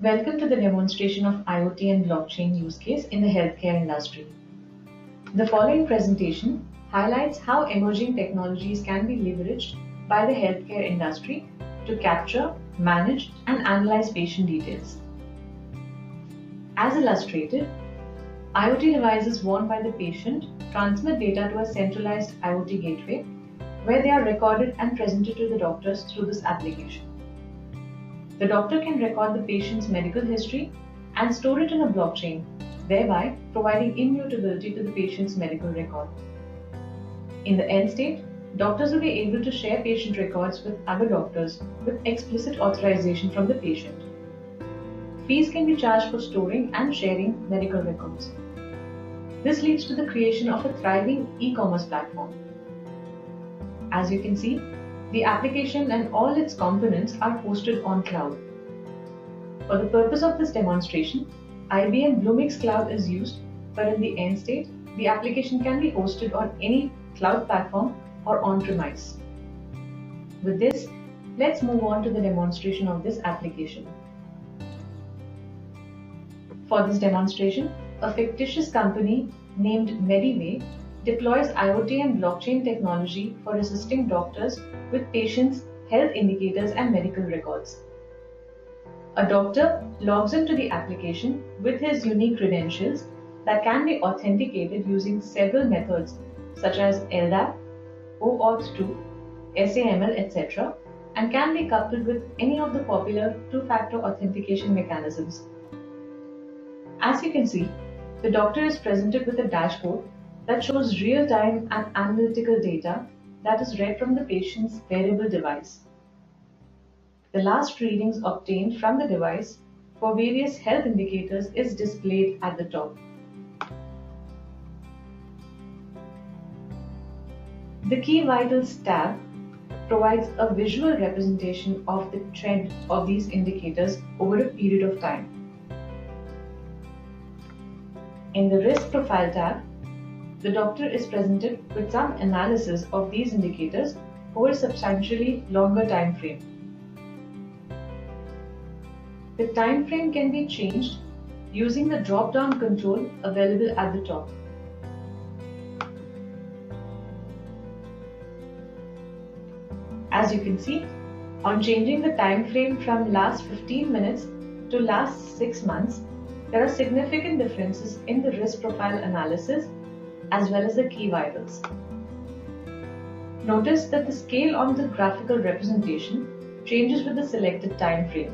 Welcome to the demonstration of IoT and blockchain use case in the healthcare industry. The following presentation highlights how emerging technologies can be leveraged by the healthcare industry to capture, manage, and analyze patient details. As illustrated, IoT devices worn by the patient transmit data to a centralized IoT gateway where they are recorded and presented to the doctors through this application. The doctor can record the patient's medical history and store it in a blockchain, thereby providing immutability to the patient's medical record. In the end state, doctors will be able to share patient records with other doctors with explicit authorization from the patient. Fees can be charged for storing and sharing medical records. This leads to the creation of a thriving e-commerce platform. As you can see, the application and all its components are hosted on cloud. For the purpose of this demonstration, IBM Bluemix Cloud is used, but in the end state, the application can be hosted on any cloud platform or on-premise. With this, let's move on to the demonstration of this application. For this demonstration, a fictitious company named Mediway deploys IoT and blockchain technology for assisting doctors with patients' health indicators and medical records. A doctor logs into the application with his unique credentials that can be authenticated using several methods such as LDAP, OAuth2, SAML, etc., and can be coupled with any of the popular two-factor authentication mechanisms. As you can see, the doctor is presented with a dashboard that shows real-time and analytical data that is read from the patient's wearable device. The last readings obtained from the device for various health indicators is displayed at the top. The Key Vitals tab provides a visual representation of the trend of these indicators over a period of time. In the Risk Profile tab, the doctor is presented with some analysis of these indicators over a substantially longer time frame. The time frame can be changed using the drop-down control available at the top. As you can see, on changing the time frame from last 15 minutes to last 6 months, there are significant differences in the risk profile analysis as well as the key vitals. Notice that the scale on the graphical representation changes with the selected time frame.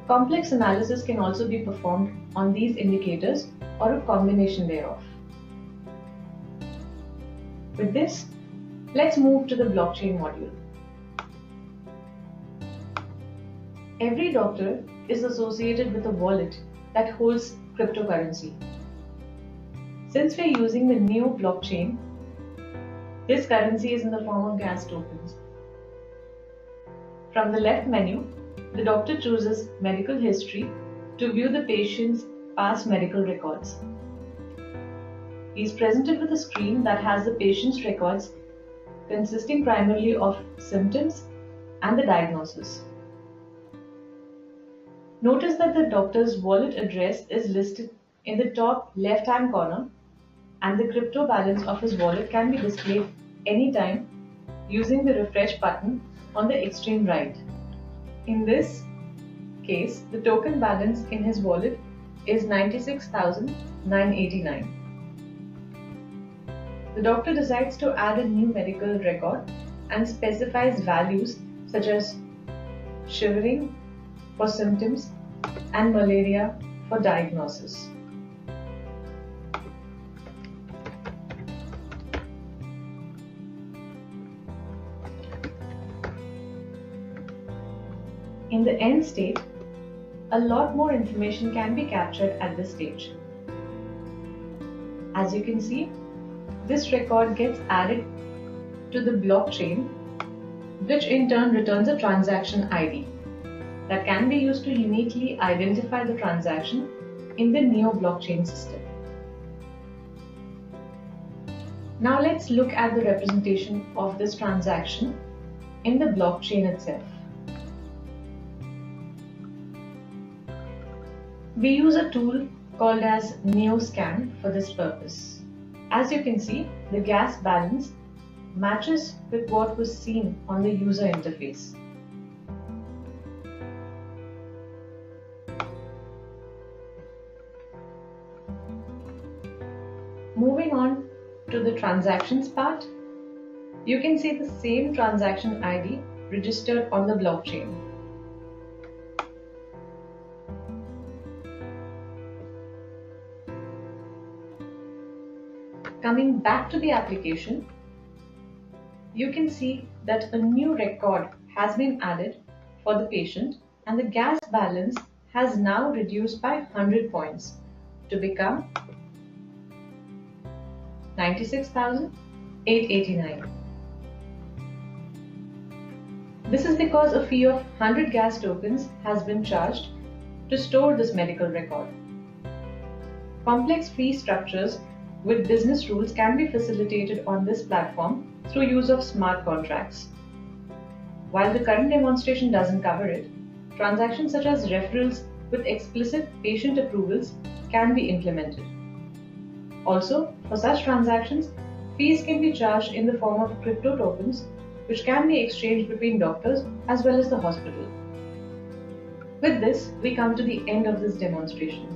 Complex analysis can also be performed on these indicators or a combination thereof. With this, let's move to the blockchain module. Every doctor is associated with a wallet that holds cryptocurrency. Since we are using the new blockchain, this currency is in the form of gas tokens. From the left menu, the doctor chooses medical history to view the patient's past medical records. He is presented with a screen that has the patient's records consisting primarily of symptoms and the diagnosis. Notice that the doctor's wallet address is listed in the top left-hand corner, and the crypto balance of his wallet can be displayed anytime using the refresh button on the extreme right. In this case, the token balance in his wallet is 96,989. The doctor decides to add a new medical record and specifies values such as shivering for symptoms and malaria for diagnosis. In the end state, a lot more information can be captured at this stage. As you can see, this record gets added to the blockchain, which in turn returns a transaction ID that can be used to uniquely identify the transaction in the neo blockchain system. Now let's look at the representation of this transaction in the blockchain itself. We use a tool called as NeoScan for this purpose. As you can see, the gas balance matches with what was seen on the user interface. Moving on to the transactions part, you can see the same transaction ID registered on the blockchain. Coming back to the application, you can see that a new record has been added for the patient and the gas balance has now reduced by 100 points to become 96,889. This is because a fee of 100 gas tokens has been charged to store this medical record. Complex fee structures with business rules can be facilitated on this platform through use of smart contracts. While the current demonstration doesn't cover it, transactions such as referrals with explicit patient approvals can be implemented. Also, for such transactions, fees can be charged in the form of crypto tokens, which can be exchanged between doctors as well as the hospital. With this, we come to the end of this demonstration.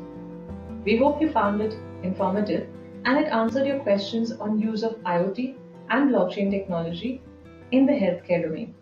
We hope you found it informative and it answered your questions on use of IoT and blockchain technology in the healthcare domain.